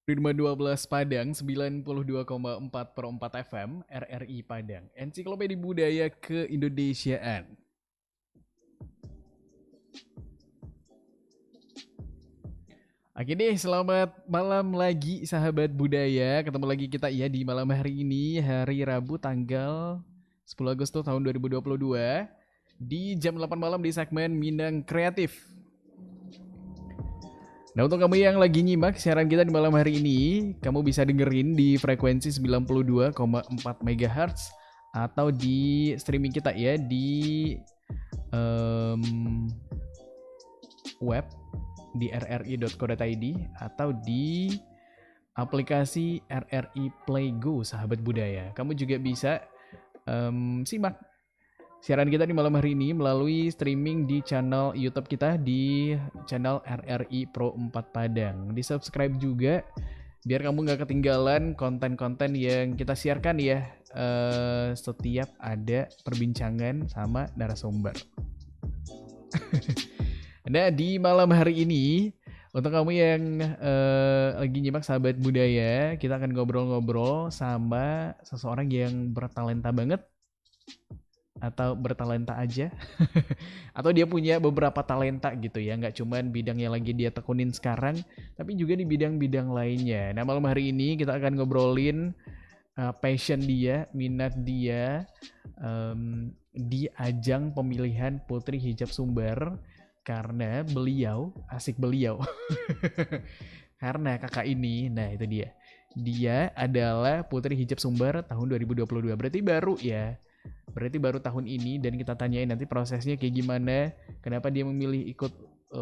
Prima 12 Padang 92,4 per 4 FM RRI Padang. Ensiklopedia Budaya Keindonesiaan. Oke deh, selamat malam lagi sahabat budaya. Ketemu lagi kita ya di malam hari ini, hari Rabu tanggal 10 Agustus tahun 2022 di jam 8 malam di segmen Minang Kreatif. Nah, untuk kamu yang lagi nyimak siaran kita di malam hari ini, kamu bisa dengerin di frekuensi 92,4 MHz atau di streaming kita ya di web di rri.co.id atau di aplikasi RRI Play Go sahabat budaya. Kamu juga bisa simak siaran kita di malam hari ini melalui streaming di channel YouTube kita di channel RRI Pro 4 Padang. Di subscribe juga biar kamu nggak ketinggalan konten-konten yang kita siarkan ya setiap ada perbincangan sama narasumber. Nah di malam hari ini untuk kamu yang lagi nyimak sahabat budaya, kita akan ngobrol-ngobrol sama seseorang yang bertalenta banget atau bertalenta aja atau dia punya beberapa talenta gitu ya, nggak cuman bidang yang lagi dia tekunin sekarang tapi juga di bidang-bidang lainnya. Nah malam hari ini kita akan ngobrolin passion dia, minat dia di ajang pemilihan Putri Hijab Sumber karena beliau, asik beliau karena kakak ini, nah itu dia adalah Putri Hijab Sumber tahun 2022, berarti baru ya. Berarti baru tahun ini dan kita tanyain nanti prosesnya kayak gimana, kenapa dia memilih ikut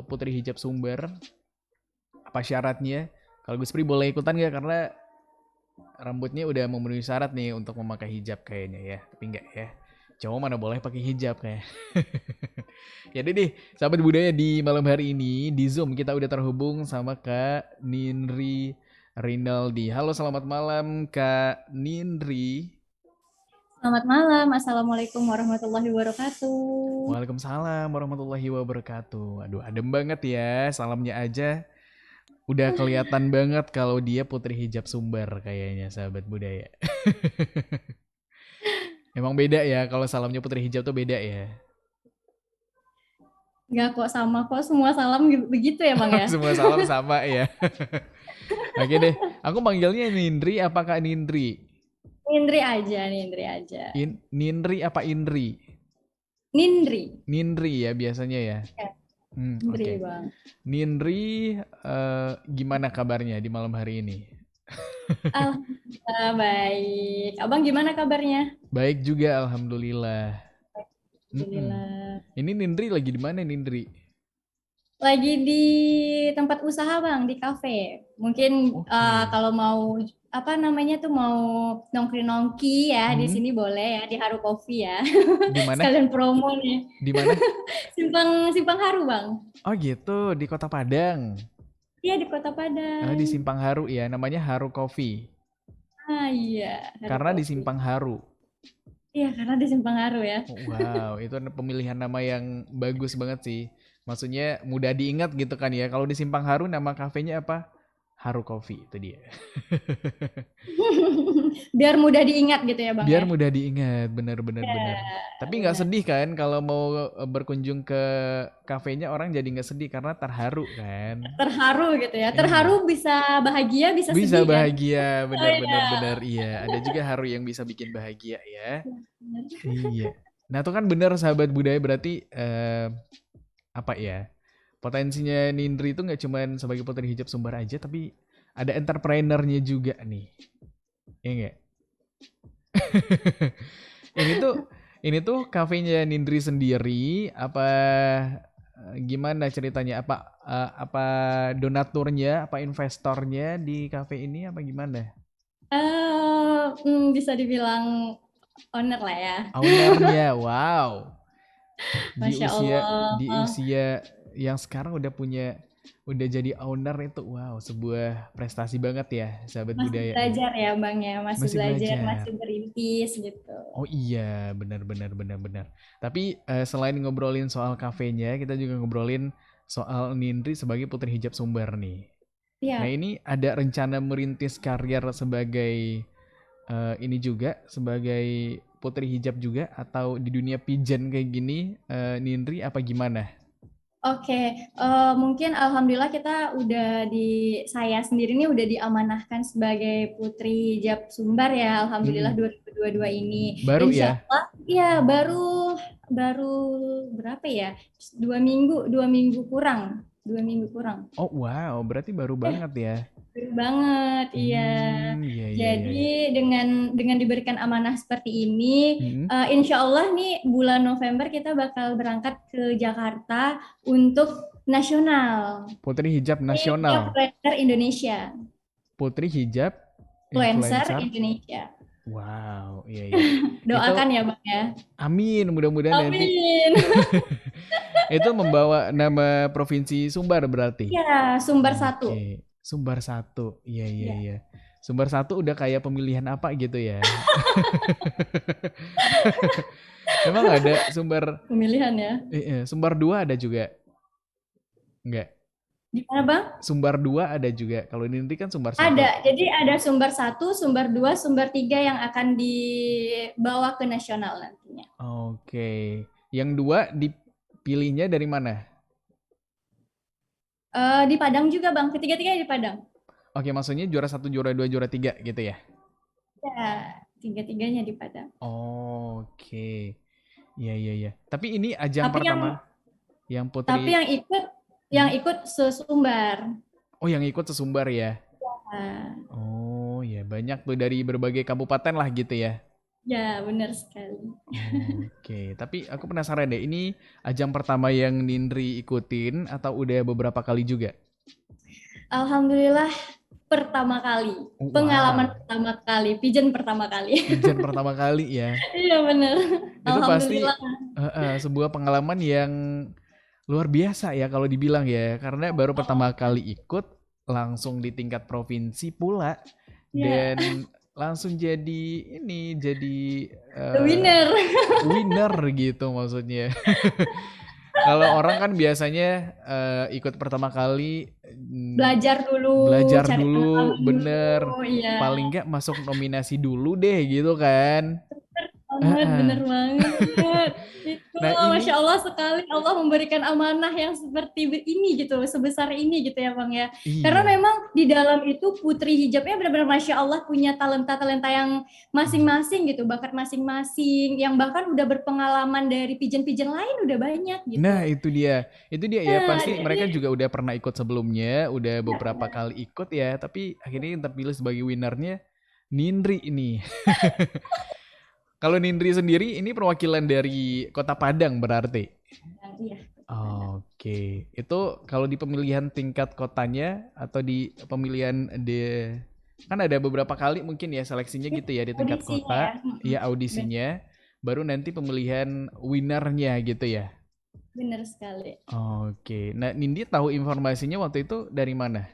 Putri Hijab Sumber, apa syaratnya. Kalau Gus Pri boleh ikutan gak? Karena rambutnya udah memenuhi syarat nih untuk memakai hijab kayaknya ya. Tapi enggak ya. Cowok mana boleh pakai hijab kayak. Ya deh, sahabat budaya di malam hari ini di Zoom kita udah terhubung sama Kak Nindri Rinaldi. Halo, selamat malam Kak Nindri. Selamat malam, Assalamualaikum warahmatullahi wabarakatuh. Waalaikumsalam warahmatullahi wabarakatuh. Aduh, adem banget ya. Salamnya aja udah kelihatan banget kalau dia Putri Hijab Sumber kayaknya sahabat budaya. Emang beda ya kalau salamnya Putri Hijab tuh beda ya. Enggak kok sama kok, semua salam begitu ya Bang ya? Semua salam sama ya. Oke deh, aku manggilnya Nindri apa Kak Nindri? Nindri aja, Nindri aja. Nindri apa Indri? Nindri. Nindri ya biasanya ya. Ya, Oke. Nindri Bang. Nindri, gimana kabarnya di malam hari ini? Alhamdulillah baik. Abang gimana kabarnya? Baik juga, alhamdulillah. Mm-mm. Alhamdulillah. Ini Nindri lagi di mana Nindri? Lagi di tempat usaha Bang, di kafe. Mungkin Oke. kalau mau apa namanya tuh mau nongki-nongki ya di Hmm, sini boleh ya di Haru Coffee ya. di mana? Sekalian promo nih. Di mana? Simpang Simpang Haru Bang. Oh gitu, di Kota Padang. Iya di Kota Di Padang. Simpang Haru ya, namanya Haru Coffee. Ah iya, Haru Karena di Coffee. Simpang Haru. Iya, karena di Simpang Haru ya. Wow, itu pemilihan nama yang bagus banget sih. Maksudnya mudah diingat gitu kan ya. Kalau di Simpang Haru nama kafenya apa? Haru Coffee, itu dia. Biar mudah diingat gitu ya, Bang Biar ya. mudah diingat, benar-benar benar. Ya, Tapi nggak benar. sedih kan kalau mau berkunjung ke kafenya, orang jadi nggak sedih karena terharu kan. Terharu gitu ya. Terharu Iya. bisa bahagia, bisa Bisa sedih kan? bahagia, Oh iya. benar-benar benar. Iya. Ada juga haru yang bisa bikin bahagia ya. Iya. Nah, itu kan benar sahabat budaya berarti apa ya? Potensinya Nindri itu nggak cuma sebagai putri hijab sumber aja, tapi ada entrepreneurnya juga nih. Iya nggak? Ini tuh kafenya Nindri sendiri apa gimana ceritanya? Apa donaturnya, apa investornya di kafe ini apa gimana? Bisa dibilang owner lah ya. Ownernya, wow. Di Masya usia Allah. yang sekarang udah jadi owner itu wow, sebuah prestasi banget ya, sahabat Masih budaya nih. belajar ya, Bang ya. Masih Masih belajar, belajar. masih berintis gitu. Oh iya, benar-benar benar-benar. Tapi selain ngobrolin soal kafenya, kita juga ngobrolin soal Nindri sebagai putri hijab sumber nih. Nah, Iya. ini ada rencana merintis karir sebagai ini juga sebagai putri hijab juga atau di dunia pigeon kayak gini, Nindri apa gimana? Oke, mungkin alhamdulillah kita udah saya sendiri nih udah diamanahkan sebagai Putri Hijab Sumbar ya, alhamdulillah Mm-mm. 2022 ini. Baru Insya ya? Allah, ya baru baru berapa ya? 2 minggu, 2 minggu kurang, 2 minggu kurang. Oh wow, berarti baru banget ya? Betul banget, iya. Iya iya iya. Jadi Iya. dengan diberikan amanah seperti ini, Mm-mm. insya Allah nih bulan November kita bakal berangkat ke Jakarta untuk nasional. Putri hijab Ini nasional, influencer Indonesia, putri hijab influencer influencer. Indonesia. Wow, iya iya. Itu Doakan ya Bang ya. amin, mudah-mudahan nanti Amin. itu membawa nama provinsi Sumbar berarti. Ya, Sumbar satu. Oke, Sumbar satu. Iya iya Ya, iya. Sumbar satu udah kayak pemilihan apa gitu ya? Emang ada Sumbar pemilihan ya. Sumbar dua ada juga? Enggak. Gimana Bang? Sumbar dua ada juga. Kalau ini nanti kan Sumbar satu. Ada, jadi ada Sumbar satu, Sumbar 2, Sumbar 3 yang akan dibawa ke nasional nantinya. Oke. Yang dua dipilihnya dari mana? Di Padang juga Bang, ketiga-tiganya di Padang. Oke, maksudnya juara satu, juara dua, juara tiga gitu ya? Ya, tiga-tiganya di Padang. Oke. Iya, iya, iya. Tapi ini ajang Tapi yang pertama yang tapi Putri. Hmm? yang ikut sesumbar. Oh, yang ikut sesumbar ya? Nah, Oh, ya banyak tuh dari berbagai kabupaten lah gitu ya. ya, benar sekali. Oke, tapi aku penasaran deh, ini ajang pertama yang Nindri ikutin atau udah beberapa kali juga? Alhamdulillah pertama kali, pengalaman Wow, pertama kali, pigeon pertama kali. pigeon pertama kali ya. Iya benar. Itu pasti Alhamdulillah. sebuah pengalaman yang luar biasa ya kalau dibilang ya, karena baru pertama kali ikut langsung di tingkat provinsi pula Ya, dan langsung jadi ini jadi the eh, winner. winner gitu maksudnya. Kalau orang kan biasanya ikut pertama kali Belajar dulu, belajar cari dulu, pengalaman bener. dulu. Iya, Paling nggak masuk nominasi dulu deh gitu kan. banget, bener Heeh. banget. Itu Nah Masya ini Allah sekali Allah memberikan amanah yang seperti ini gitu, sebesar ini gitu ya Bang ya. Karena iya. memang di dalam itu putri hijabnya benar-benar Masya Allah punya talenta-talenta yang masing-masing gitu, bakat masing-masing, yang bahkan udah berpengalaman dari pigeon-pigeon lain udah banyak gitu. Nah itu dia. Itu dia ya Nah, pasti jadi mereka juga udah pernah ikut sebelumnya, udah beberapa kali ikut ya, tapi akhirnya yang terpilih sebagai winernya Nindri ini. Kalau Nindri sendiri ini perwakilan dari Kota Padang berarti. iya, Padang. Oke, itu kalau di pemilihan tingkat kotanya atau di pemilihan kan ada beberapa kali mungkin ya seleksinya gitu ya di tingkat Audisinya ya. kota, ya audisinya, baru nanti pemilihan winernya gitu ya. Bener sekali. Oke, nah Nindi tahu informasinya waktu itu dari mana?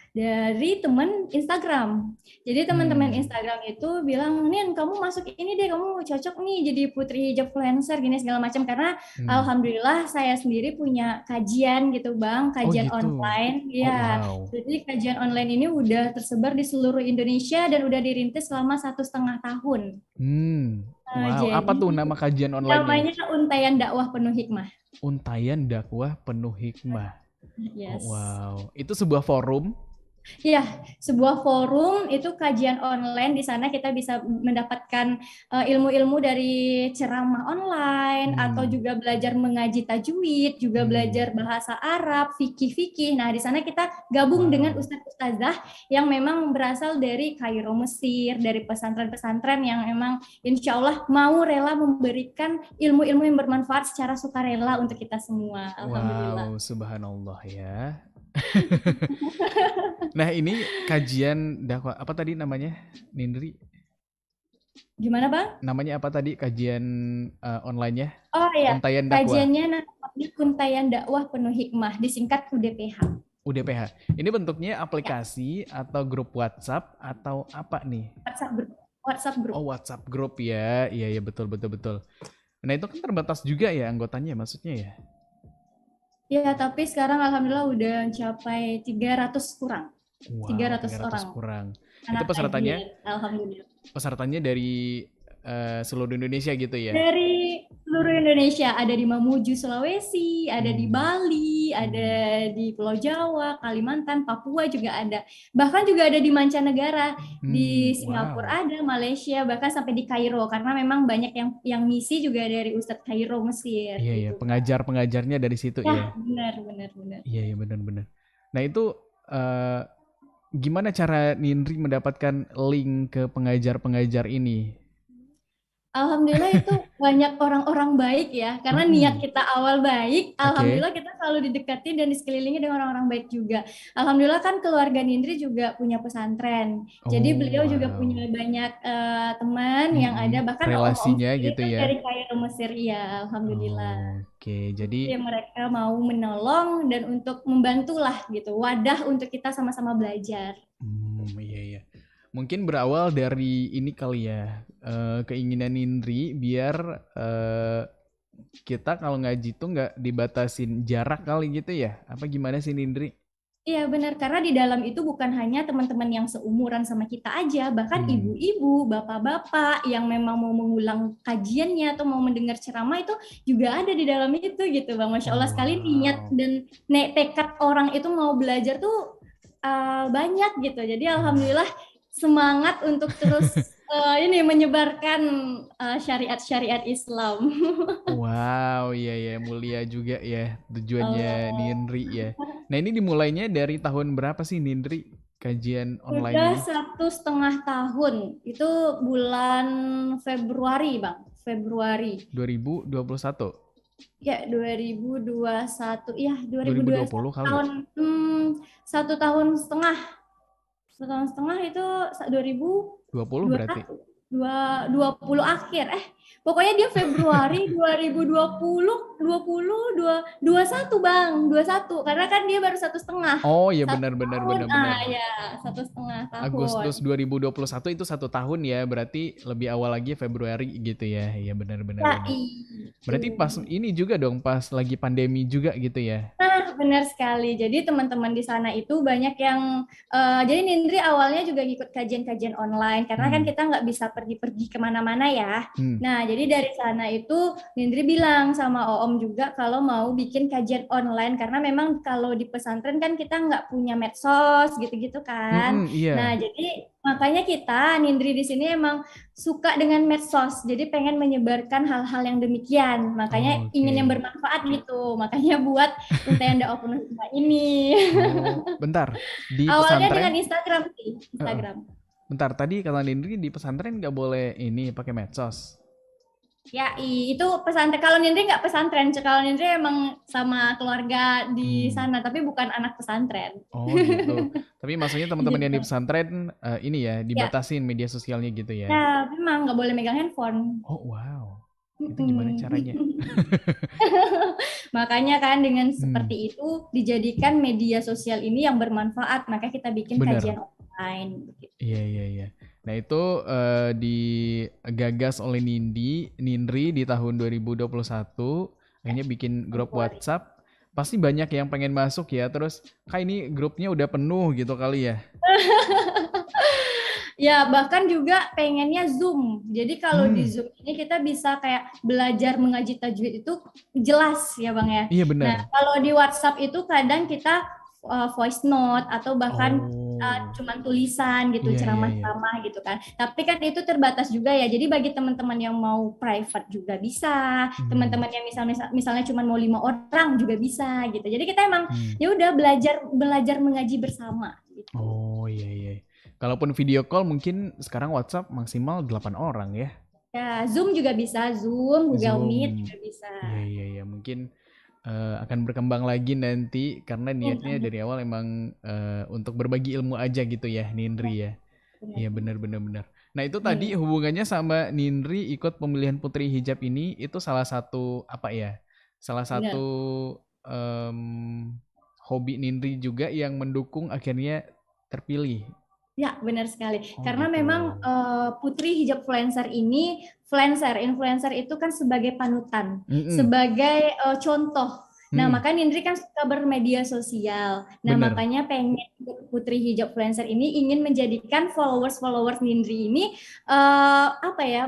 Dari teman Instagram. Jadi teman-teman Hmm, Instagram itu bilang, Nin kamu masuk ini deh, kamu cocok nih jadi putri hijab influencer gini segala macam karena hmm. alhamdulillah saya sendiri punya kajian gitu Bang, Oh kajian gitu. online. Oh Ya, wow. jadi kajian online ini udah tersebar di seluruh Indonesia dan udah dirintis selama 1,5 tahun. Wow. Apa Jadi tuh nama kajian online-nya? namanya Untayan Dakwah Penuh Hikmah. Untayan dakwah penuh hikmah. Oh Yes. wow. Itu sebuah forum. Iya, sebuah forum itu kajian online. Di sana kita bisa mendapatkan ilmu-ilmu dari ceramah online atau Hmm. juga belajar mengaji tajwid, juga Hmm. belajar bahasa Arab, fikih-fikih. Nah, di sana kita gabung dengan Wow. ustadz-ustazah yang memang berasal dari Kairo, Mesir, dari pesantren-pesantren yang memang insya Allah mau rela memberikan ilmu-ilmu yang bermanfaat secara sukarela untuk kita semua. Alhamdulillah. Wow, subhanallah ya. Nah, ini kajian dakwah apa tadi namanya? Nindri, Gimana, Bang? namanya apa tadi kajian online-nya? Oh ya, Untayan dakwah, kajiannya namanya Kuntayan Dakwah Penuh Hikmah, disingkat UDPH. UDPH. Ini bentuknya Ya, aplikasi atau grup WhatsApp atau apa nih? WhatsApp group. WhatsApp group. Oh, WhatsApp grup ya. Iya, iya betul betul betul. Nah, itu kan terbatas juga ya anggotanya maksudnya ya. Ya, tapi sekarang alhamdulillah udah mencapai 300 kurang. Wow, 300 300 orang kurang. Itu anak pesertanya tajir, alhamdulillah. pesertanya dari seluruh Indonesia gitu ya? Dari seluruh Indonesia, ada di Mamuju, Sulawesi, ada di Hmm. Bali, ada di Pulau Jawa, Kalimantan, Papua juga ada. Bahkan juga ada di mancanegara, di Wow. Singapura ada, Malaysia, bahkan sampai di Kairo karena memang banyak yang misi juga dari Ustadz Kairo Mesir Iya ya, gitu, Bang. pengajar-pengajarnya dari situ Ya, ya. benar benar benar. Iya ya, benar-benar. Nah itu eh, gimana cara Nindri mendapatkan link ke pengajar-pengajar ini? Alhamdulillah itu banyak orang-orang baik ya, karena niat Mm-mm. kita awal baik, Oke. alhamdulillah kita selalu didekati dan disekelilingi dengan orang-orang baik juga. Alhamdulillah kan keluarga Nindri juga punya pesantren, jadi Oh beliau juga wow. punya banyak teman yang Mm-mm. ada, bahkan om-om Relasinya sendiri gitu kan ya. dari Kairo Mesir ya, alhamdulillah. Oke, jadi Jadi mereka mau menolong dan untuk membantulah gitu, wadah untuk kita sama-sama belajar. iya iya. Mungkin berawal dari ini kali ya, keinginan Nindri biar eh, kita kalau ngaji tuh nggak dibatasin jarak kali gitu ya? Apa gimana sih Nindri? Iya benar, karena di dalam itu bukan hanya teman-teman yang seumuran sama kita aja, bahkan Hmm. ibu-ibu, bapak-bapak yang memang mau mengulang kajiannya atau mau mendengar ceramah itu juga ada di dalam itu gitu Bang. Masya Oh Allah sekali niat wow. dan tekad orang itu mau belajar tuh banyak gitu. Jadi Hmm. Alhamdulillah semangat untuk terus ini menyebarkan syariat-syariat Islam. Wow, iya ya, mulia juga ya tujuannya Allah. Nindri ya. Nah ini dimulainya dari tahun berapa sih Nindri kajian online Sudah ini? 1,5 tahun. Itu bulan Februari, Bang. Februari. 2021, Ya, 2021. Ya, 2020 2021 kali ya? tahun 1 tahun setengah. 1 tahun setengah itu 20 berarti? 2021. 20 akhir. Pokoknya dia Februari 2020, 21 Bang. 21. Karena kan dia baru 1,5. Oh iya Satu benar benar tahun. benar benar. Ya, 1,5 tahun. Agustus 2021 itu 1 tahun ya, berarti lebih awal lagi Februari gitu ya. Iya benar benar Ya, benar. itu. Berarti pas ini juga dong, pas lagi pandemi juga gitu ya. Nah, benar sekali. Jadi teman-teman di sana itu banyak yang, jadi Nindri awalnya juga ngikut kajian-kajian online, karena kan Hmm. kita nggak bisa pergi-pergi kemana-mana ya. Hmm. Nah, jadi dari sana itu Nindri bilang sama Oom juga kalau mau bikin kajian online, karena memang kalau di pesantren kan kita nggak punya medsos gitu-gitu kan. Mm-mm, iya. Nah, jadi makanya kita, Nindri di sini emang suka dengan medsos, jadi pengen menyebarkan hal-hal yang demikian. Makanya ingin yang Oke. bermanfaat gitu. Makanya buat Tenda Open Hikmah ini. Oh, bentar. Di Awalnya dengan pesantren, Instagram sih, Heeh. Instagram. Bentar. Tadi kata Nindri di pesantren nggak boleh ini pakai medsos. Ya, itu pesantren. Kalau Nindri nggak pesantren, kalau Nindri emang sama keluarga di Hmm. sana, tapi bukan anak pesantren. Oh gitu. Tapi maksudnya teman-teman yang Gitu. di pesantren ini ya Ya, dibatasin media sosialnya gitu ya. ya memang nggak boleh megang handphone. Oh wow. Itu gimana Mm-mm. caranya? Makanya kan dengan Hmm. seperti itu dijadikan media sosial ini yang bermanfaat, maka kita bikin Bener. kajian online. Begitu. Iya iya iya. Nah itu digagas oleh Nindri di tahun 2021. Akhirnya bikin grup Februari. WhatsApp. Pasti banyak yang pengen masuk ya. Terus kayak ini grupnya udah penuh gitu kali ya. Ya, bahkan juga pengennya Zoom. Jadi kalau di Hmm. Zoom ini kita bisa kayak belajar mengaji tajwid itu jelas ya Bang ya. Iya Nah, benar. kalau di WhatsApp itu kadang kita voice note atau bahkan Oh. cuman tulisan gitu, Iya iya iya. ceramah-ceramah gitu kan. Tapi kan itu terbatas juga ya. Jadi bagi teman-teman yang mau private juga bisa, Hmm. teman-teman yang misalnya cuma mau 5 orang juga bisa gitu. Jadi kita emang Hmm. ya udah belajar belajar mengaji bersama gitu. Oh iya iya. Kalaupun video call mungkin sekarang WhatsApp maksimal 8 orang ya. Ya, Zoom juga bisa, Zoom, Google Meet Zoom. juga bisa. Iya iya iya. Mungkin akan berkembang lagi nanti karena niatnya Hmm, dari awal emang untuk berbagi ilmu aja gitu ya Nindri ya. benar, Iya benar. benar benar benar. Nah itu tadi Nih, hubungannya sama Nindri ikut pemilihan Putri Hijab ini itu salah satu apa ya? Salah satu benar. em, hobi Nindri juga yang mendukung akhirnya terpilih. Ya, benar sekali. Oh Karena gitu. memang Putri Hijab Influencer ini, influencer itu kan sebagai panutan, Mm-mm. sebagai contoh. Nah, maka Nindri kan suka bermedia sosial. Nah, Bener. makanya pengen Putri Hijab Influencer ini ingin menjadikan followers Nindri ini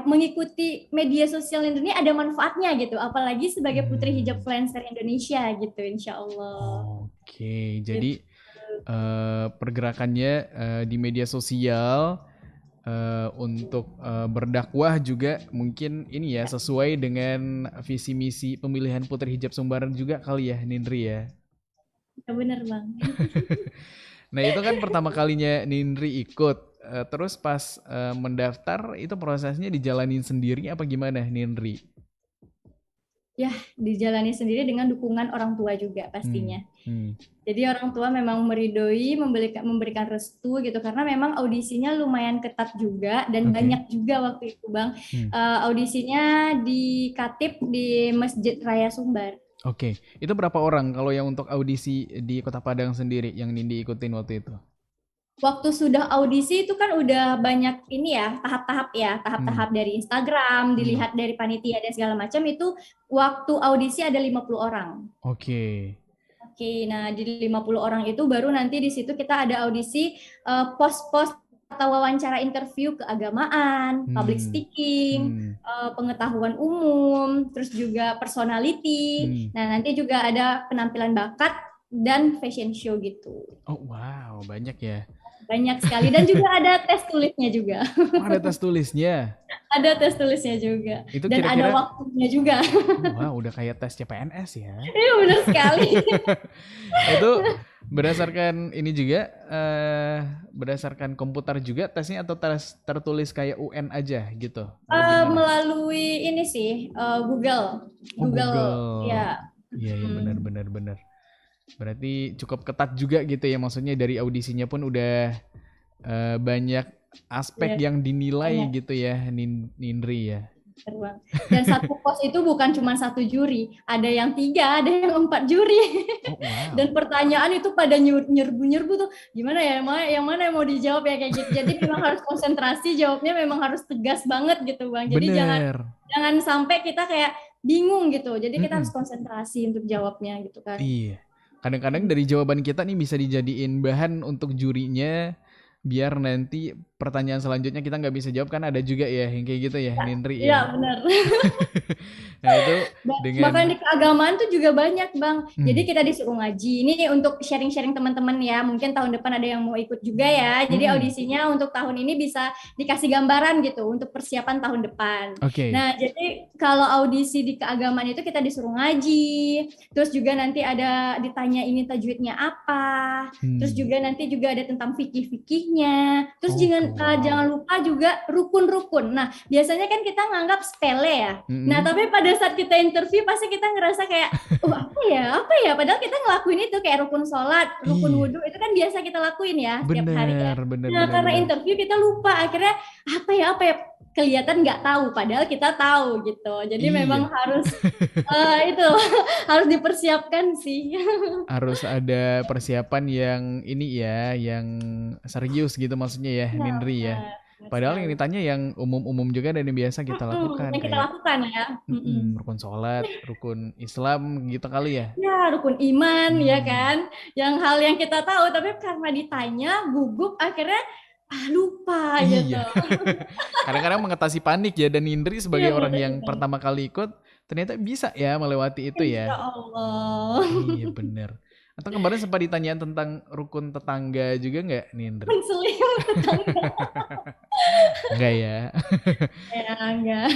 mengikuti media sosial Nindri ini ada manfaatnya gitu. Apalagi sebagai Putri Hijab Influencer Indonesia gitu, insya Allah. Oke, jadi pergerakannya di media sosial untuk berdakwah juga mungkin ini ya sesuai dengan visi misi pemilihan Putri Hijab Sumbar juga kali ya Nindri ya. Ya bener Bang. Nah itu kan pertama kalinya Nindri ikut, terus pas mendaftar itu prosesnya dijalanin sendiri apa gimana Nindri? Ya, dijalani sendiri dengan dukungan orang tua juga pastinya. Jadi orang tua memang meridoi, memberikan restu gitu, karena memang audisinya lumayan ketat juga dan banyak juga waktu itu Bang. Audisinya di Katib di Masjid Raya Sumbar. Oke, itu berapa orang kalau yang untuk audisi di Kota Padang sendiri yang Nindi ikutin waktu itu? Waktu sudah audisi itu kan udah banyak ini ya, tahap-tahap dari Instagram, dilihat dari panitia dan segala macam, itu waktu audisi ada 50 orang. Oke, nah di 50 orang itu baru nanti di situ kita ada audisi pos-pos atau wawancara interview keagamaan, public speaking, pengetahuan umum, terus juga personality. Nah, nanti juga ada penampilan bakat dan fashion show gitu. Oh wow, banyak ya. Banyak sekali, dan juga ada tes tulisnya juga. Oh, ada tes tulisnya? Ada tes tulisnya juga. Itu dan kira-kira... ada waktunya juga. Wah, udah kayak tes CPNS ya. Iya, benar sekali. Itu berdasarkan ini juga, berdasarkan komputer juga tesnya atau tes tertulis kayak UN aja gitu? Melalui ini sih, Google. Google. Ya. Iya, benar. Berarti cukup ketat juga gitu ya, maksudnya dari audisinya pun udah banyak aspek yang dinilai gitu ya Nindri ya. Dan satu pos itu bukan cuma satu juri, ada yang 3, ada yang 4 juri. Dan pertanyaan itu pada nyerbu tuh, gimana ya, yang mana yang mau dijawab ya kayak gitu. Jadi memang harus konsentrasi, jawabnya memang harus tegas banget gitu Bang. Jadi jangan sampai kita kayak bingung gitu. Jadi kita harus konsentrasi untuk jawabnya gitu kan. Iya. Kadang-kadang dari jawaban kita nih bisa dijadiin bahan untuk jurinya, biar nanti pertanyaan selanjutnya kita nggak bisa jawab, kan ada juga ya yang kayak gitu ya, Nindri ya. Iya benar. Nah itu dengan... Bahkan di keagamaan tuh juga banyak Bang. Jadi kita disuruh ngaji. Ini untuk sharing-sharing teman-teman ya. Mungkin tahun depan ada yang mau ikut juga ya. Jadi audisinya untuk tahun ini bisa dikasih gambaran gitu untuk persiapan tahun depan. Nah jadi kalau audisi di keagamaan itu kita disuruh ngaji. Terus juga nanti ada ditanya ini tajwidnya apa. Terus juga nanti juga ada tentang fikih-fikihnya. Terus jangan lupa juga rukun-rukun. Nah biasanya kan kita nganggap sepele ya. Nah tapi pada saat kita interview pasti kita ngerasa kayak apa ya, padahal kita ngelakuin itu kayak rukun sholat, rukun wudhu, itu kan biasa kita lakuin ya setiap hari ya. Karena interview kita lupa, akhirnya apa ya kelihatan nggak tahu, padahal kita tahu gitu. Jadi memang harus itu harus dipersiapkan sih. Harus ada persiapan yang ini ya, yang serius gitu maksudnya ya, Nindri ya. Padahal yang ditanya yang umum-umum juga dan yang biasa kita lakukan. Yang kita lakukan ya. Rukun sholat, rukun Islam gitu kali ya. Ya, rukun iman ya kan. Yang hal yang kita tahu, tapi karena ditanya gugup akhirnya lupa gitu. Kadang-kadang mengatasi panik ya, dan Nindri sebagai orang yang pertama kali ikut ternyata bisa ya melewati itu ya. Ya Allah. Iya bener. Atau kemarin sempat ditanyain tentang rukun tetangga juga nggak, Nindri? Muslim tetangga. Enggak ya? Ya, enggak.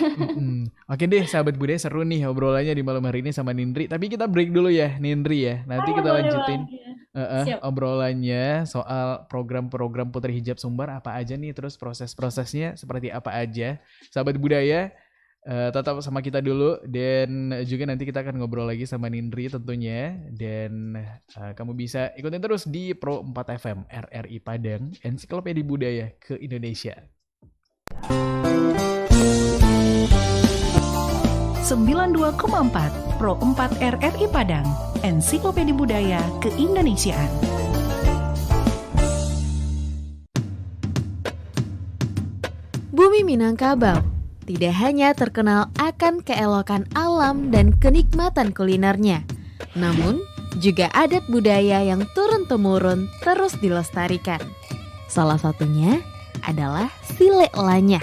Oke deh, sahabat budaya, seru nih obrolannya di malam hari ini sama Nindri. Tapi kita break dulu ya, Nindri ya. Nanti kita lanjutin obrolannya soal program-program Putri Hijab Sumbar apa aja nih, terus proses-prosesnya seperti apa aja. Sahabat budaya, tetap sama kita dulu, dan juga nanti kita akan ngobrol lagi sama Nindri tentunya. Dan kamu bisa ikutin terus di Pro 4 FM RRI Padang, Ensiklopedia Budaya ke Indonesia. 92,4 Pro 4 RRI Padang, Ensiklopedia Budaya Keindonesiaan. Bumi Minangkabau tidak hanya terkenal akan keelokan alam dan kenikmatan kulinernya, Namun, juga adat budaya yang turun-temurun terus dilestarikan. Salah satunya adalah Sile Lanyah,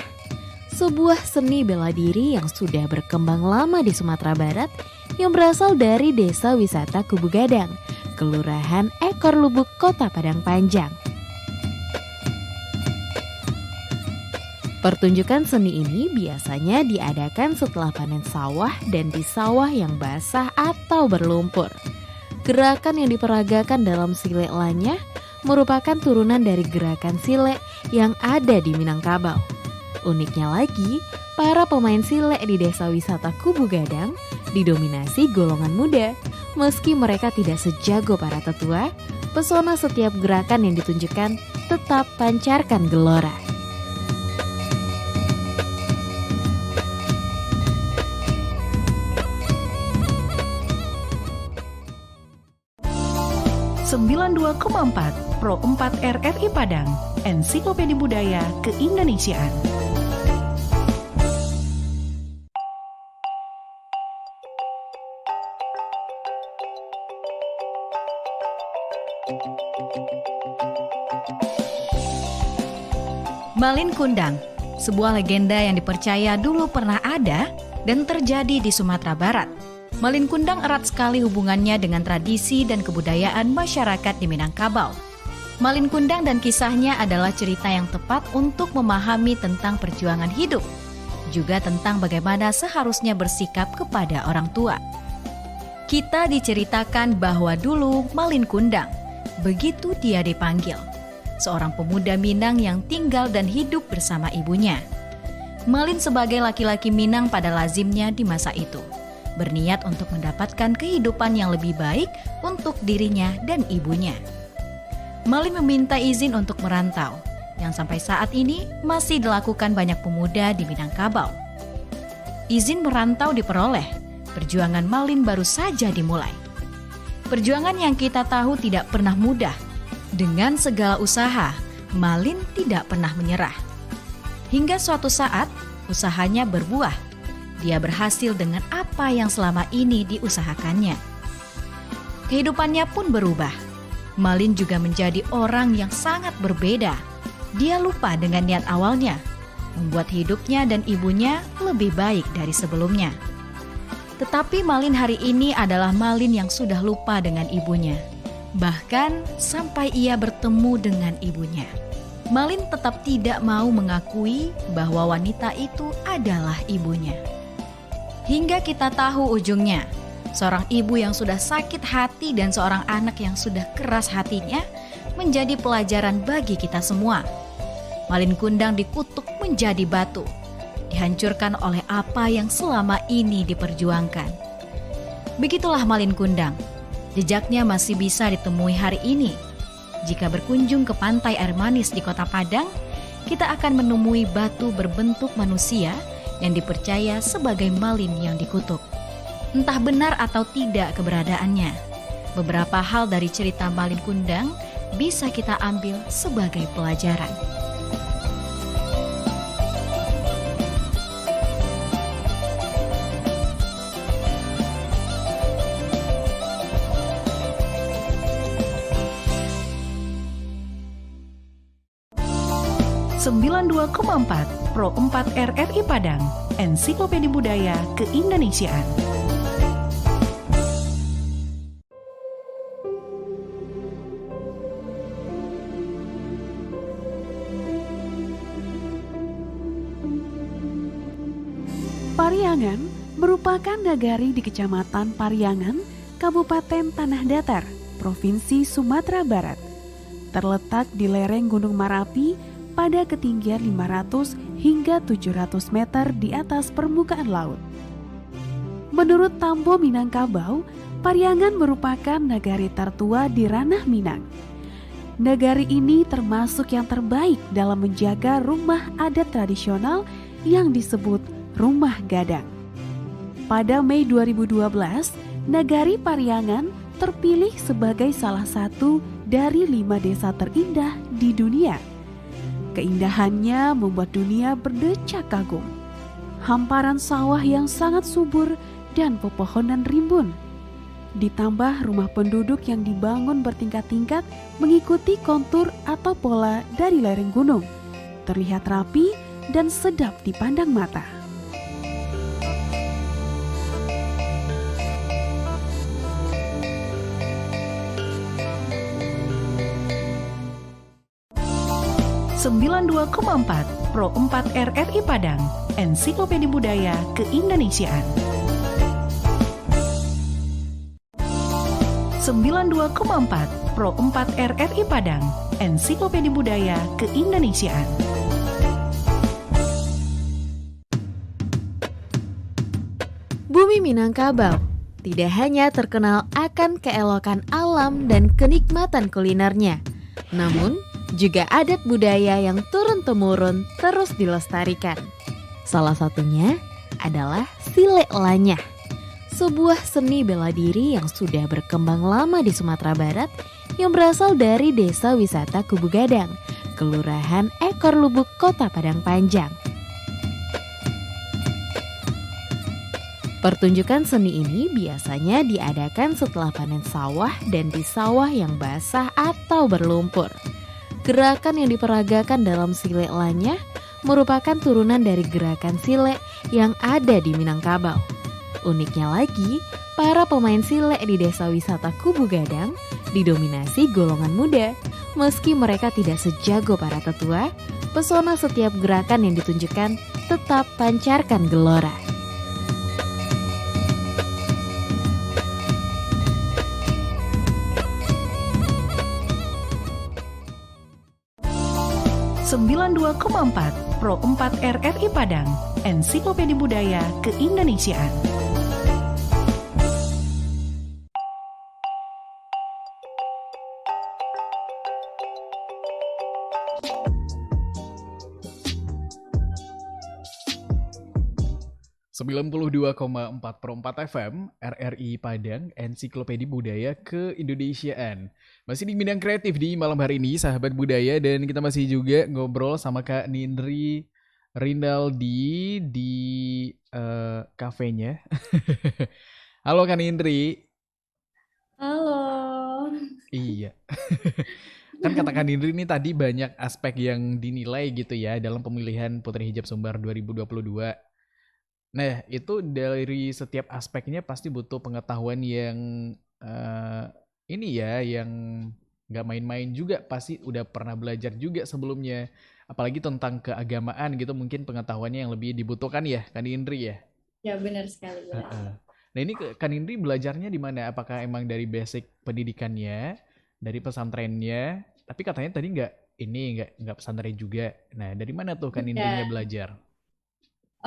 sebuah seni bela diri yang sudah berkembang lama di Sumatera Barat yang berasal dari Desa Wisata Kubu Gadang, Kelurahan Ekor Lubuk, Kota Padang Panjang. Pertunjukan seni ini biasanya diadakan setelah panen sawah dan di sawah yang basah atau berlumpur. Gerakan yang diperagakan dalam Sile Lanyah merupakan turunan dari gerakan sile yang ada di Minangkabau. Uniknya lagi, para pemain sile di Desa Wisata Kubu Gadang didominasi golongan muda. Meski mereka tidak sejago para tetua, pesona setiap gerakan yang ditunjukkan tetap pancarkan gelora. Sembilan 92,4 Pro 4 RRI Padang, Ensiklopedia Budaya Keindonesiaan. Malin Kundang, sebuah legenda yang dipercaya dulu pernah ada dan terjadi di Sumatera Barat. Malin Kundang erat sekali hubungannya dengan tradisi dan kebudayaan masyarakat di Minangkabau. Malin Kundang dan kisahnya adalah cerita yang tepat untuk memahami tentang perjuangan hidup, juga tentang bagaimana seharusnya bersikap kepada orang tua. Kita diceritakan bahwa dulu Malin Kundang, begitu dia dipanggil, seorang pemuda Minang yang tinggal dan hidup bersama ibunya. Malin sebagai laki-laki Minang pada lazimnya di masa itu, berniat untuk mendapatkan kehidupan yang lebih baik untuk dirinya dan ibunya. Malin meminta izin untuk merantau, yang sampai saat ini masih dilakukan banyak pemuda di Minangkabau. Izin merantau diperoleh, perjuangan Malin baru saja dimulai. Perjuangan yang kita tahu tidak pernah mudah. Dengan segala usaha, Malin tidak pernah menyerah. Hingga suatu saat, usahanya berbuah. Dia berhasil dengan apa yang selama ini diusahakannya. Kehidupannya pun berubah. Malin juga menjadi orang yang sangat berbeda. Dia lupa dengan niat awalnya, membuat hidupnya dan ibunya lebih baik dari sebelumnya. Tetapi Malin hari ini adalah Malin yang sudah lupa dengan ibunya. Bahkan sampai ia bertemu dengan ibunya, Malin tetap tidak mau mengakui bahwa wanita itu adalah ibunya. Hingga kita tahu ujungnya, seorang ibu yang sudah sakit hati dan seorang anak yang sudah keras hatinya menjadi pelajaran bagi kita semua. Malin Kundang dikutuk menjadi batu, dihancurkan oleh apa yang selama ini diperjuangkan. Begitulah Malin Kundang, jejaknya masih bisa ditemui hari ini. Jika berkunjung ke pantai air manis di Kota Padang, kita akan menemui batu berbentuk manusia yang dipercaya sebagai Malin yang dikutuk. Entah benar atau tidak keberadaannya, beberapa hal dari cerita Malin Kundang bisa kita ambil sebagai pelajaran. Sembilan 92,4 Pro 4 RRI Padang, Ensiklopedia Budaya Keindonesiaan. Pariangan merupakan nagari di Kecamatan Pariangan, Kabupaten Tanah Datar, Provinsi Sumatera Barat. Terletak di lereng Gunung Marapi pada ketinggian 500 hingga 700 meter di atas permukaan laut. Menurut Tambo Minangkabau, Pariangan merupakan nagari tertua di ranah Minang. Nagari ini termasuk yang terbaik dalam menjaga rumah adat tradisional yang disebut Rumah Gadang. Pada Mei 2012, Nagari Pariangan terpilih sebagai salah satu dari 5 desa terindah di dunia. Keindahannya membuat dunia berdecak kagum. Hamparan sawah yang sangat subur dan pepohonan rimbun. ditambah rumah penduduk yang dibangun bertingkat-tingkat mengikuti kontur atau pola dari lereng gunung. Terlihat rapi dan sedap dipandang mata. ...92,4 Pro 4 RRI Padang, Ensiklopedia Budaya Keindonesiaan. 92,4 Pro 4 RRI Padang, Ensiklopedia Budaya Keindonesiaan. Bumi Minangkabau tidak hanya terkenal akan keelokan alam dan kenikmatan kulinernya, namun juga adat budaya yang turun-temurun terus dilestarikan. Salah satunya adalah Silek Lanyah, sebuah seni bela diri yang sudah berkembang lama di Sumatera Barat yang berasal dari Desa Wisata Kubu Gadang, Kelurahan Ekor Lubuk, Kota Padang Panjang. Pertunjukan seni ini biasanya diadakan setelah panen sawah dan di sawah yang basah atau berlumpur. Gerakan yang diperagakan dalam Silek Lanyah merupakan turunan dari gerakan silek yang ada di Minangkabau. Uniknya lagi, para pemain silek di Desa Wisata Kubu Gadang didominasi golongan muda. Meski mereka tidak sejago para tetua, pesona setiap gerakan yang ditunjukkan tetap pancarkan gelora. ...92,4 Pro 4 RRI Padang, Ensiklopedia Budaya Keindonesiaan. ...92,4 Pro 4 FM, RRI Padang, Ensiklopedia Budaya Keindonesiaan. Masih di bidang kreatif di malam hari ini, sahabat budaya, dan kita masih juga ngobrol sama Kak Nindri Rinaldi di kafenya. Halo Kak Nindri. Halo. Iya. Kan kata Kak Nindri ini tadi banyak aspek yang dinilai gitu ya dalam pemilihan Putri Hijab Sumbar 2022. Nah, itu dari setiap aspeknya pasti butuh pengetahuan yang ini ya, yang nggak main-main juga, pasti udah pernah belajar juga sebelumnya. Apalagi tentang keagamaan gitu, mungkin pengetahuannya yang lebih dibutuhkan ya, Kak Indri ya? Ya benar sekali. Ya. Nah ini Kak Indri belajarnya di mana? Apakah emang dari basic pendidikannya, dari pesantrennya? Tapi katanya tadi nggak pesantren juga. Nah dari mana tuh Kak Indrinya belajar?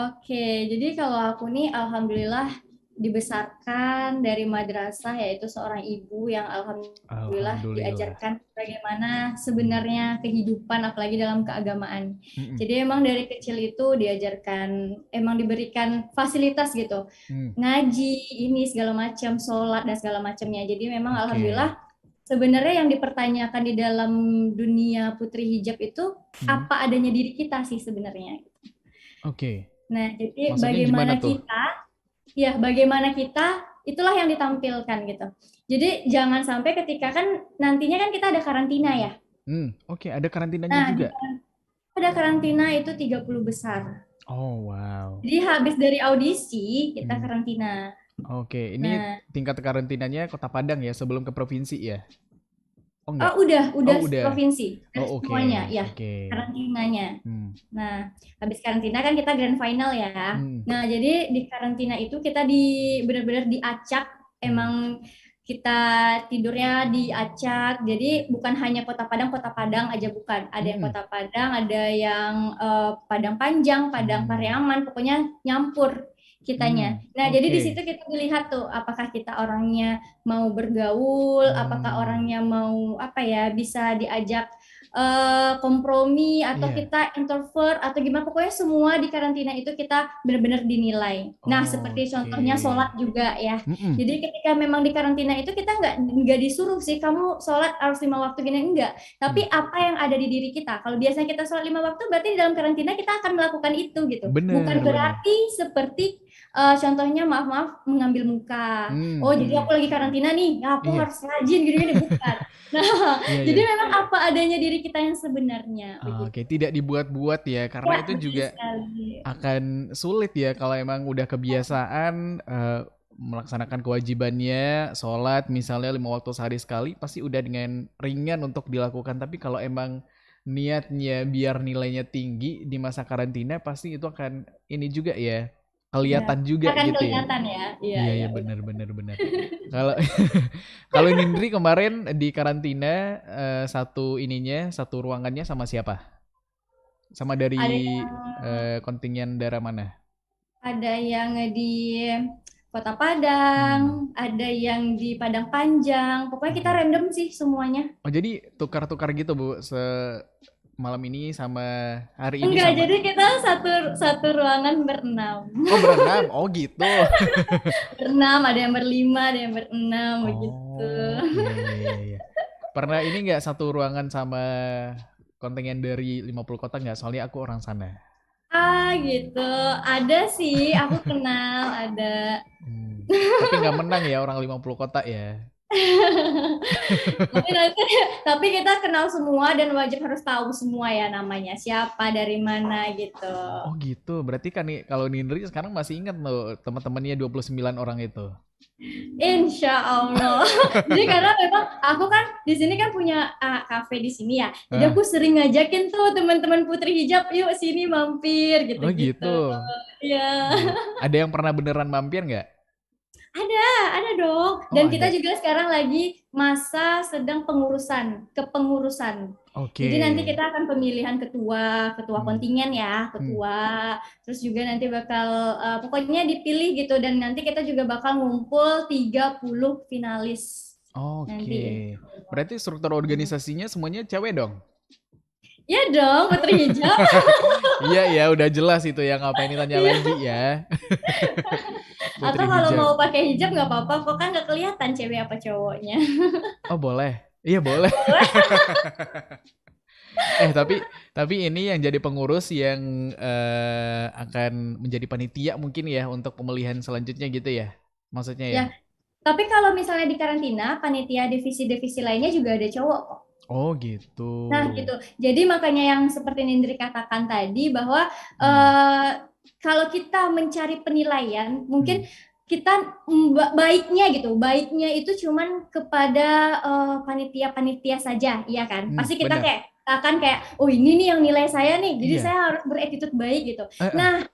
Oke, jadi kalau aku nih alhamdulillah dibesarkan dari madrasah, yaitu seorang ibu yang alhamdulillah diajarkan bagaimana sebenarnya kehidupan apalagi dalam keagamaan. Jadi emang dari kecil itu diajarkan, emang diberikan fasilitas gitu, ngaji ini segala macam, sholat dan segala macamnya. Jadi memang alhamdulillah sebenarnya yang dipertanyakan di dalam dunia putri hijab itu apa adanya diri kita sih sebenarnya. Nah, jadi bagaimana kita, itulah yang ditampilkan gitu. Jadi jangan sampai ketika kan nantinya kan kita ada karantina ya. Ada karantinanya juga? Ada karantina itu 30 besar. Oh, wow. Jadi habis dari audisi kita karantina. Ini tingkat karantinanya Kota Padang ya, sebelum ke provinsi ya? Udah provinsi semuanya ya, karantinanya. Nah, habis karantina kan kita grand final ya. Nah, jadi di karantina itu kita benar-benar diacak, emang kita tidurnya diacak. Jadi bukan hanya Kota Padang aja, bukan. Ada yang Kota Padang, ada yang Padang Panjang, Padang Pariaman, pokoknya nyampur kitanya. Nah, jadi di situ kita melihat tuh apakah kita orangnya mau bergaul, apakah orangnya mau bisa diajak kompromi atau kita introvert atau gimana, pokoknya semua di karantina itu kita benar-benar dinilai. Nah, seperti contohnya sholat juga ya. Jadi ketika memang di karantina itu kita nggak disuruh sih kamu sholat harus 5 waktu gini, enggak. Tapi apa yang ada di diri kita. Kalau biasanya kita sholat 5 waktu, berarti di dalam karantina kita akan melakukan itu gitu. Bukan berarti seperti contohnya maaf mengambil muka. Hmm, Oh, jadi aku lagi karantina nih, ya aku iya, harus rajin gini-gini, bukan. Nah, iya, jadi iya. memang apa adanya diri kita yang sebenarnya begitu. Oke, tidak dibuat-buat ya, karena Ya, itu betul juga sekali. akan sulit ya kalau emang udah kebiasaan melaksanakan kewajibannya, sholat misalnya 5 waktu sehari sekali, pasti udah dengan ringan untuk dilakukan. Tapi kalau emang niatnya biar nilainya tinggi di masa karantina, pasti itu akan ini juga ya, Ya, kelihatan juga akan gitu ya. kelihatan ya. Iya, Iya, iya iya benar. benar benar benar. Kalau kalau Nindri kemarin di karantina satu ininya, satu ruangannya sama siapa? Sama Ada dari yang kontingen daerah mana? di Kota Hmm. Padang, ada yang di Padang Panjang. Pokoknya kita Oke. random sih semuanya. Oh jadi tukar-tukar gitu Bu, malam ini sama hari ini Enggak, sama. jadi kita satu satu ruangan berenam. Oh berenam, oh gitu. Berenam, ada yang berlima, ada yang berenam begitu. Oh iya iya iya iya. Pernah ini nggak satu ruangan sama kontingen dari 50 kota nggak? Soalnya aku orang sana. Gitu. Ada sih, aku kenal, ada. Hmm. Tapi nggak menang ya orang 50 kota ya. Tapi nanti, tapi kita kenal semua dan wajib harus tahu semua ya namanya siapa dari mana gitu. Oh gitu, berarti kan nih kalau Nindri sekarang masih ingat loh teman-temannya 29 orang itu. Insya Allah. Jadi karena memang aku kan di sini kan punya kafe di sini ya. Jadi Hah? aku sering ngajakin tuh teman-teman Putri Hijab, yuk sini mampir Oh gitu-gitu. gitu. Ya, Oh. Ada yang pernah beneran mampir nggak? ada dong. Oh Dan kita ada. juga sekarang lagi masa sedang kepengurusan. Oke. Jadi nanti kita akan pemilihan ketua Hmm. kontingen ya, Hmm. ketua. Terus juga nanti bakal pokoknya dipilih gitu dan nanti kita juga bakal ngumpul 30 finalis nanti. Oke. Berarti struktur organisasinya semuanya cewek dong? Ya dong, Putri Hijab. Iya ya, udah jelas itu ya. Ngapain ditanya lagi ya? Atau Putri kalau hijab. mau pakai hijab nggak apa-apa, kok kan nggak kelihatan cewek apa cowoknya. Oh boleh. Iya boleh. Tapi ini yang jadi pengurus yang akan menjadi panitia mungkin ya untuk pemilihan selanjutnya gitu ya? Maksudnya ya? Ya, tapi kalau misalnya di karantina, panitia divisi-divisi lainnya juga ada cowok kok. Oh gitu. Nah, gitu. Jadi makanya yang seperti Nindri katakan tadi bahwa Hmm. kalau kita mencari penilaian, mungkin Hmm. kita baiknya gitu. Baiknya itu cuman kepada panitia-panitia saja, iya kan? Pasti kita Benar. kayak akan kayak, oh ini nih yang nilai saya nih, jadi Iya. saya harus beretitude baik gitu. Eh, eh. Nah,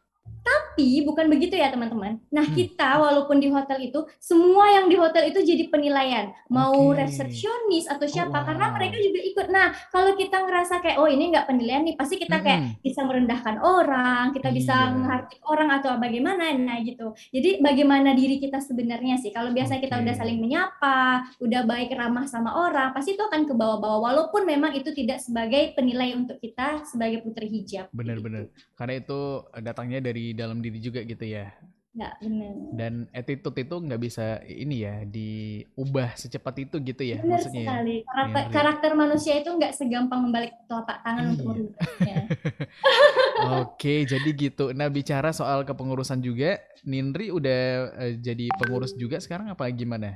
tapi bukan begitu ya teman-teman. Nah Hmm. kita walaupun di hotel itu, semua yang di hotel itu jadi penilaian. Mau Oke. resepsionis atau Oh siapa, karena mereka wow. juga ikut. Nah kalau kita ngerasa kayak, oh ini nggak penilaian nih, pasti kita Mm-mm. kayak bisa merendahkan orang, kita bisa Iya. menghardik orang atau bagaimana, nah gitu. Jadi bagaimana diri kita sebenarnya sih. Kalau biasanya kita udah Oke. saling menyapa, udah baik ramah sama orang, pasti itu akan ke bawah-bawah. Walaupun memang itu tidak sebagai penilai untuk kita sebagai putri hijab. Benar-benar. Gitu. Karena itu datangnya dari dalam diri juga gitu ya. Nggak benar. Dan attitude itu nggak bisa ini ya diubah secepat itu gitu ya Benar maksudnya ya. sekali. Nindri. Karakter manusia itu nggak segampang membalik telapak tangan untuk Iya. merubahnya. Oke, jadi gitu. Nah, bicara soal kepengurusan juga, Nindri udah jadi pengurus juga sekarang apa gimana?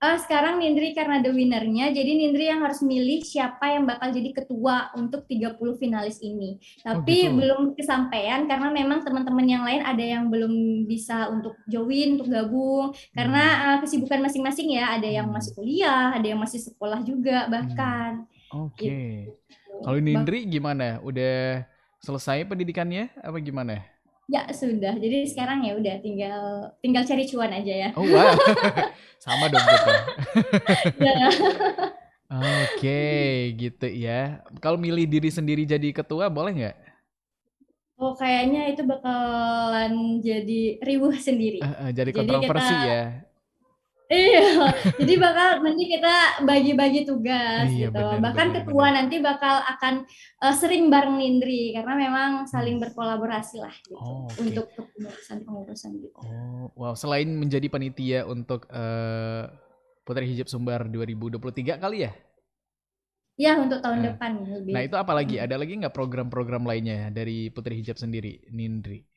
Sekarang Nindri karena the winner-nya, jadi Nindri yang harus milih siapa yang bakal jadi ketua untuk 30 finalis ini. Oh Tapi gitu. belum kesampaian karena memang teman-teman yang lain ada yang belum bisa untuk join, untuk gabung. Karena kesibukan masing-masing ya, ada yang masih kuliah, ada yang masih sekolah juga bahkan. Oke. Gitu. Kalau Nindri gimana? Udah selesai pendidikannya apa gimana? Ya sudah, jadi sekarang ya udah tinggal cari cuan aja ya. Oh wah, sama dong kita. Ya. Oke, gitu ya. Kalau milih diri sendiri jadi ketua boleh nggak? Oh kayaknya itu bakalan jadi riuh sendiri. Jadi Jadi kontroversi kita ya. Iya, jadi bakal nanti kita bagi-bagi tugas Iya gitu. benar Bahkan benar ketua benar. nanti bakal akan sering bareng Nindri karena memang saling berkolaborasi lah gitu Oh, oke. untuk kepengurusan-pengurusan gitu. Oh, wow. Selain menjadi panitia untuk Putri Hijab Sumbar 2023 kali ya? Ya untuk tahun Nah, depan nah lebih. itu apa lagi? Ada lagi nggak program-program lainnya dari Putri Hijab sendiri, Nindri?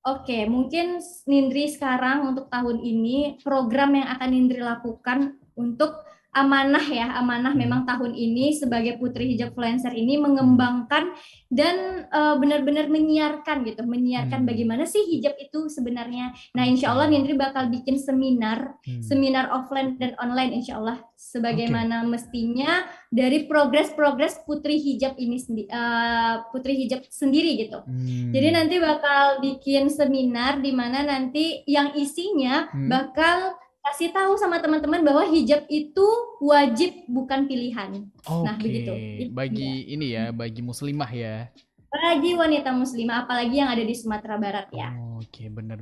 Oke, mungkin Nindri sekarang untuk tahun ini program yang akan Nindri lakukan untuk amanah ya, amanah memang tahun ini sebagai Putri Hijab Influencer ini mengembangkan dan benar-benar menyiarkan gitu, menyiarkan bagaimana sih hijab itu sebenarnya. Nah, insya Allah Nindri bakal bikin seminar offline dan online insya Allah sebagaimana mestinya dari progres Putri Hijab ini Putri Hijab sendiri gitu. Jadi nanti bakal bikin seminar di mana nanti yang isinya bakal kasih tahu sama teman-teman bahwa hijab itu wajib bukan pilihan. Nah, begitu. Bagi ini ya, bagi muslimah ya. Bagi wanita muslimah, apalagi yang ada di Sumatera Barat ya. Oke, benar.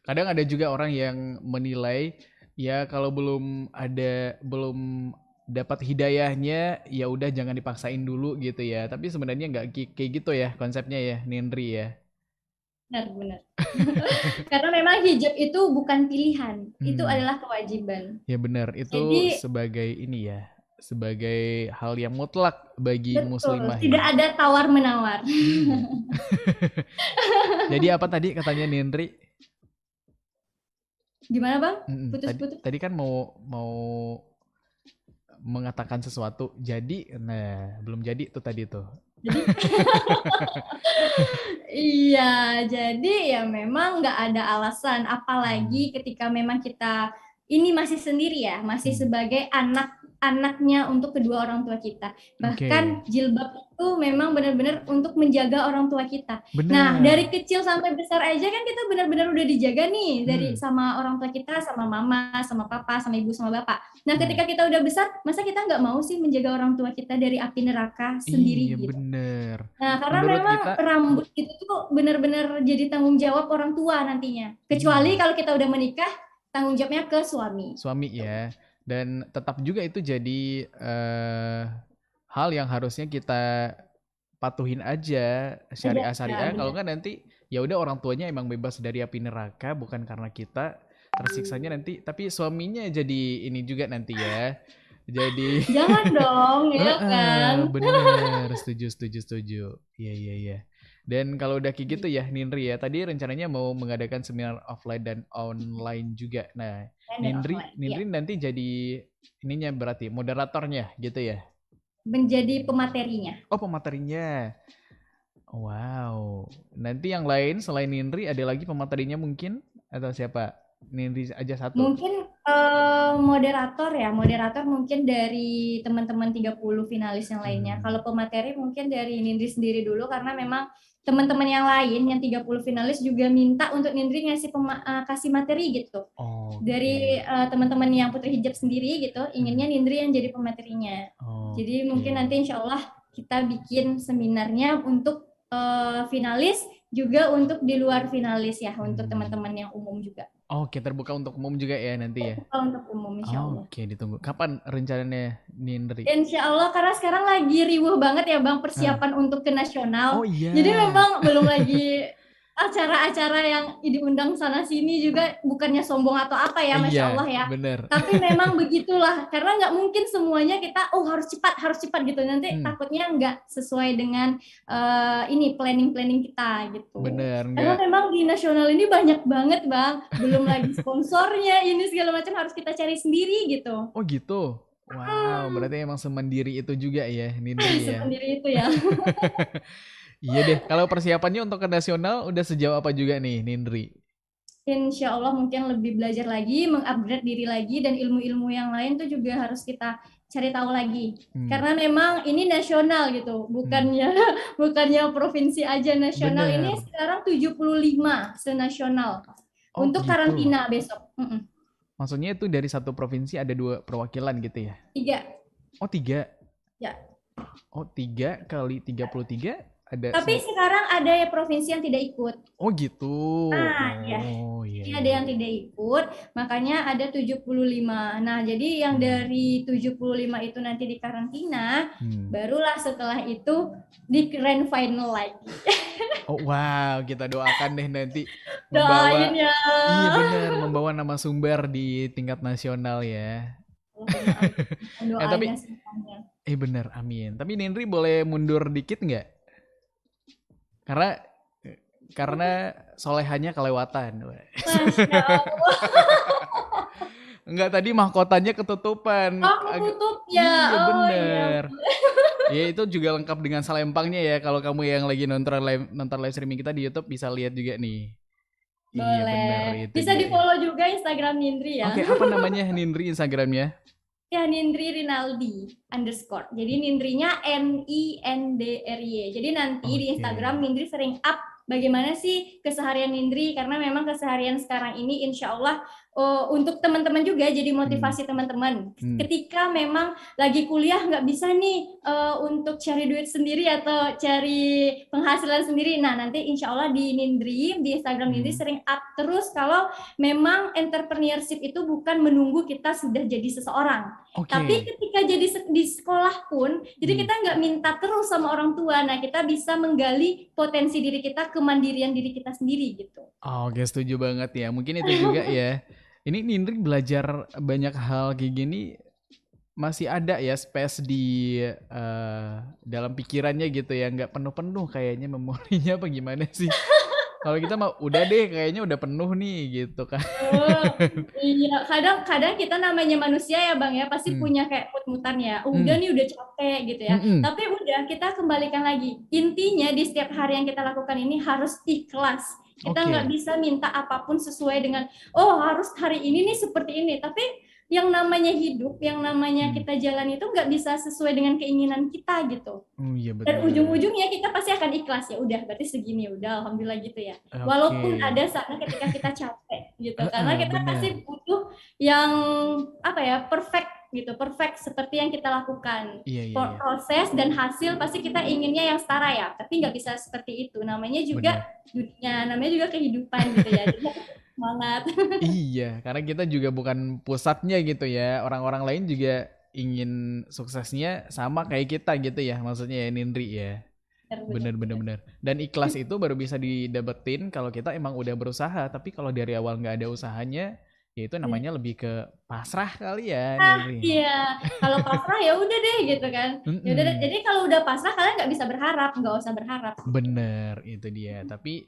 Kadang ada juga orang yang menilai ya kalau belum dapat hidayahnya ya udah jangan dipaksain dulu gitu ya. Tapi sebenarnya nggak kayak gitu ya konsepnya ya, Nindri ya. Benar. Karena memang hijab itu bukan pilihan, itu adalah kewajiban. Ya benar, itu jadi, sebagai ini ya, sebagai hal yang mutlak bagi muslimah. Tidak ada tawar-menawar. Jadi apa tadi katanya Nindri? Gimana Bang? Putus-putus. Tadi kan mau mengatakan sesuatu, jadi, belum jadi tuh tadi tuh. Iya, jadi ya memang nggak ada alasan, apalagi ketika memang kita ini masih sendiri ya, masih sebagai anaknya untuk kedua orang tua kita. Bahkan jilbab itu memang benar-benar untuk menjaga orang tua kita. Bener. Nah, dari kecil sampai besar aja kan kita benar-benar udah dijaga nih dari sama orang tua kita, sama mama, sama papa, sama ibu, sama bapak. Nah, ketika kita udah besar, masa kita nggak mau sih menjaga orang tua kita dari api neraka sendiri gitu. Bener. Nah, karena menurut memang rambut itu tuh benar-benar jadi tanggung jawab orang tua nantinya. Kecuali kalau kita udah menikah, tanggung jawabnya ke suami. Suami ya. Dan tetap juga itu jadi hal yang harusnya kita patuhin aja syariah. Kalau nggak nanti ya udah orang tuanya emang bebas dari api neraka, bukan karena kita tersiksanya nanti, tapi suaminya jadi ini juga nanti ya. Jadi jangan dong ya kan. Bener, setuju. Iya. Dan kalau udah kayak gitu ya Nindri ya, tadi rencananya mau mengadakan seminar offline dan online juga. Nah, Nindri nanti jadi ininya berarti moderatornya gitu ya? Menjadi pematerinya. Oh, pematerinya. Wow. Nanti yang lain selain Nindri ada lagi pematerinya mungkin? Atau siapa? Nindri aja satu? Mungkin moderator mungkin dari teman-teman 30 finalis yang lainnya. Kalau pemateri mungkin dari Nindri sendiri dulu, karena memang teman-teman yang lain yang 30 finalis juga minta untuk Nindri kasih materi gitu. Dari teman-teman yang Putri Hijab sendiri gitu, inginnya Nindri yang jadi pematerinya. Jadi mungkin nanti insya Allah kita bikin seminarnya untuk finalis, juga untuk di luar finalis ya, untuk teman-teman yang umum juga. Oke, terbuka untuk umum juga ya nanti ya? Terbuka untuk umum insya Allah. Oke, ditunggu. Kapan rencananya Nindri? Insya Allah, karena sekarang lagi riuh banget ya Bang persiapan untuk ke nasional. Oh iya. Jadi memang belum lagi acara-acara yang diundang sana sini juga, bukannya sombong atau apa ya, Masya Allah ya. Bener. Tapi memang begitulah, karena nggak mungkin semuanya kita harus cepat gitu, nanti takutnya nggak sesuai dengan planning kita gitu. Bener. Karena memang di nasional ini banyak banget Bang, belum lagi sponsornya ini segala macam harus kita cari sendiri gitu. Oh gitu. Wow, berarti emang semandiri itu juga ya Nindri ya. Semandiri itu ya. Iya deh, kalau persiapannya untuk ke nasional udah sejauh apa juga nih Nindri? Insya Allah mungkin lebih belajar lagi, mengupgrade diri lagi, dan ilmu-ilmu yang lain tuh juga harus kita cari tahu lagi. Karena memang ini nasional gitu, bukannya provinsi aja nasional. Bener. Ini sekarang 75 senasional untuk gitu. Karantina besok. Maksudnya itu dari satu provinsi ada 2 perwakilan gitu ya? 3. Oh 3? Ya. Oh 3 kali 33? Tapi sekarang ada ya provinsi yang tidak ikut. Oh gitu. Iya. Ini ada yang tidak ikut, makanya ada 75. Nah, jadi yang dari 75 itu nanti di karantina, barulah setelah itu di grand final lagi. Oh wow, kita doakan deh nanti doain ya. Iya benar, membawa nama Sumber di tingkat nasional ya. Tapi benar, amin. Tapi Nindri boleh mundur dikit nggak? Karena karena solehannya kelewatan. Masya Allah. Enggak, tadi mahkotanya ketutupan. Oh, ketutup ya. Iya Oh, iya. bener. Ya itu juga lengkap dengan selempangnya ya. Kalau kamu yang lagi nonton live streaming kita di YouTube bisa lihat juga nih. Iya bener Boleh. itu Bisa dia. di-follow juga Instagram Nindri ya. Oke, apa namanya Nindri Instagramnya? Ya, Nindri Rinaldi _ Jadi Nindrinya NINDRY. Jadi nanti di Oke. Instagram Nindri sering up bagaimana sih keseharian Nindri, karena memang keseharian sekarang ini insya Allah untuk teman-teman juga jadi motivasi teman-teman. Ketika memang lagi kuliah nggak bisa nih untuk cari duit sendiri atau cari penghasilan sendiri. Nah nanti insya Allah di Nindri, di Instagram Nindri sering up terus kalau memang entrepreneurship itu bukan menunggu kita sudah jadi seseorang. Oke. Tapi ketika jadi di sekolah pun, jadi kita nggak minta terus sama orang tua. Nah kita bisa menggali potensi diri kita, kemandirian diri kita sendiri gitu. Oke, setuju banget ya. Mungkin itu juga ya. Ini Nindri belajar banyak hal kayak gini, masih ada ya space di dalam pikirannya gitu ya, nggak penuh-penuh kayaknya memorinya apa gimana sih? Kalau kita mah udah deh kayaknya udah penuh nih gitu kan. Oh, iya, kadang kita namanya manusia ya Bang ya, pasti punya kayak mut-mutan ya. Udah nih udah capek gitu ya. Tapi udah kita kembalikan lagi. Intinya di setiap hari yang kita lakukan ini harus ikhlas. Kita nggak bisa minta apapun sesuai dengan harus hari ini nih seperti ini. Tapi yang namanya hidup, yang namanya kita jalan itu nggak bisa sesuai dengan keinginan kita gitu. Iya betul. Dan ujung-ujungnya kita pasti akan ikhlas, ya udah berarti segini udah alhamdulillah gitu ya. Walaupun ada saatnya ketika kita capek gitu, karena kita pasti butuh yang perfect gitu, perfect seperti yang kita lakukan. Proses dan hasil pasti kita inginnya yang setara ya, tapi nggak bisa seperti itu. Namanya juga dunia, namanya juga kehidupan gitu ya. Jadi semangat. Iya, karena kita juga bukan pusatnya gitu ya. Orang-orang lain juga ingin suksesnya sama kayak kita gitu ya. Maksudnya ya Nindri ya. Bener. Dan ikhlas itu baru bisa didapetin kalau kita emang udah berusaha. Tapi kalau dari awal nggak ada usahanya, ya itu namanya lebih ke pasrah kali ya Nindri. Iya, kalau pasrah ya udah deh gitu kan. Yaudah, jadi kalau udah pasrah kalian nggak bisa berharap, nggak usah berharap. Bener, itu dia. Tapi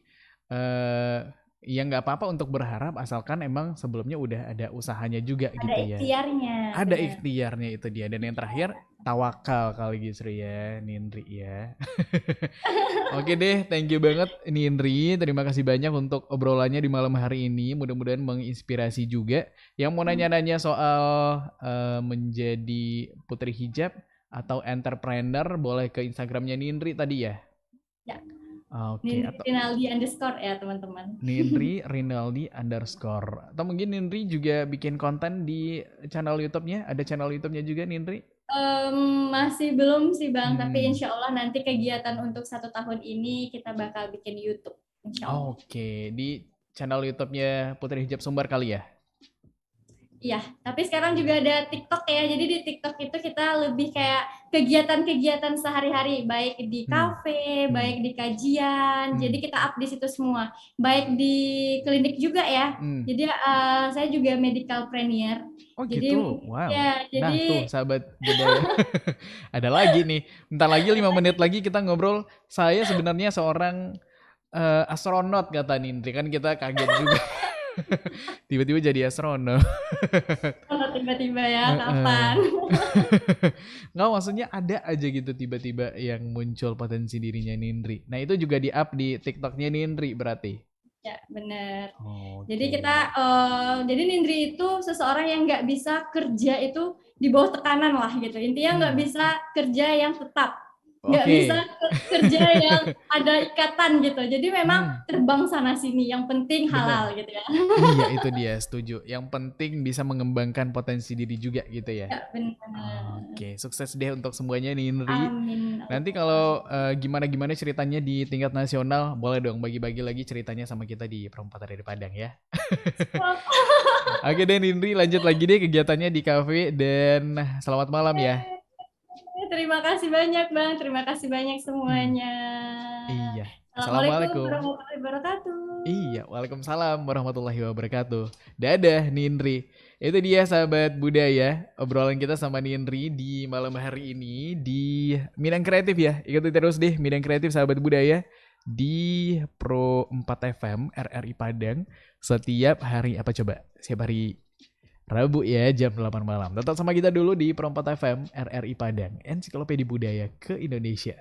ya nggak apa-apa untuk berharap asalkan emang sebelumnya udah ada usahanya juga ada gitu ya. Ikhtiarnya. Ada ikhtiarnya itu dia. Dan yang terakhir tawakal kali justru ya Nindri ya. Oke deh, thank you banget Nindri. Terima kasih banyak untuk obrolannya di malam hari ini. Mudah-mudahan menginspirasi juga. Yang mau nanya-nanya soal menjadi putri hijab atau entrepreneur boleh ke Instagramnya Nindri tadi ya? Ya. Oke, Nindri Rinaldi _ ya teman-teman. Nindri Rinaldi _ Atau mungkin Nindri juga bikin konten di channel YouTube-nya. Ada channel YouTube-nya juga Nindri? Masih belum sih Bang, tapi insya Allah nanti kegiatan untuk 1 tahun ini kita bakal bikin YouTube. Insya Allah. Oke, di channel YouTube-nya Putri Hijab Sumbar kali ya? Iya, tapi sekarang juga ada TikTok ya. Jadi di TikTok itu kita lebih kayak kegiatan-kegiatan sehari-hari, baik di kafe, baik di kajian. Jadi kita up di situ semua. Baik di klinik juga ya. Jadi saya juga medical trainer. Oh jadi, gitu, wow. Ya, jadi... Nah tuh sahabat budaya. Ada lagi nih. Bentar lagi 5 menit lagi kita ngobrol. Saya sebenarnya seorang astronot kata Nindri. Kan kita kaget juga. Tiba-tiba jadi astronot. Tiba-tiba ya, kapan? Nggak, maksudnya ada aja gitu tiba-tiba yang muncul potensi dirinya Nindri. Nah itu juga di-up di TikToknya Nindri berarti? Ya, benar. Okay. Jadi jadi Nindri itu seseorang yang nggak bisa kerja itu di bawah tekanan lah gitu. Intinya nggak bisa kerja yang tetap. Nggak bisa kerja yang ada ikatan gitu. Jadi memang terbang sana sini. Yang penting halal gitu ya. Iya itu dia, setuju. Yang penting bisa mengembangkan potensi diri juga gitu ya. Ya benar. Oke, sukses deh untuk semuanya Nindri. Amin. Nanti kalau gimana ceritanya di tingkat nasional, boleh dong bagi-bagi lagi ceritanya sama kita di Perempatan dari Padang ya. Oke deh Nindri, lanjut lagi deh kegiatannya di kafe dan selamat malam ya. Terima kasih banyak Bang, terima kasih banyak semuanya. Iya. Assalamualaikum warahmatullahi wabarakatuh. Iya, waalaikumsalam warahmatullahi wabarakatuh. Dadah Nindri. Itu dia sahabat budaya, obrolan kita sama Nindri di malam hari ini di Minang Kreatif ya. Ikuti terus deh Minang Kreatif sahabat budaya. di Pro 4 FM RRI Padang setiap hari apa coba? Setiap hari Rabu ya jam 8 malam. Tetap sama kita dulu di Pro 4 FM RRI Padang, Ensiklopedia Budaya ke Indonesia.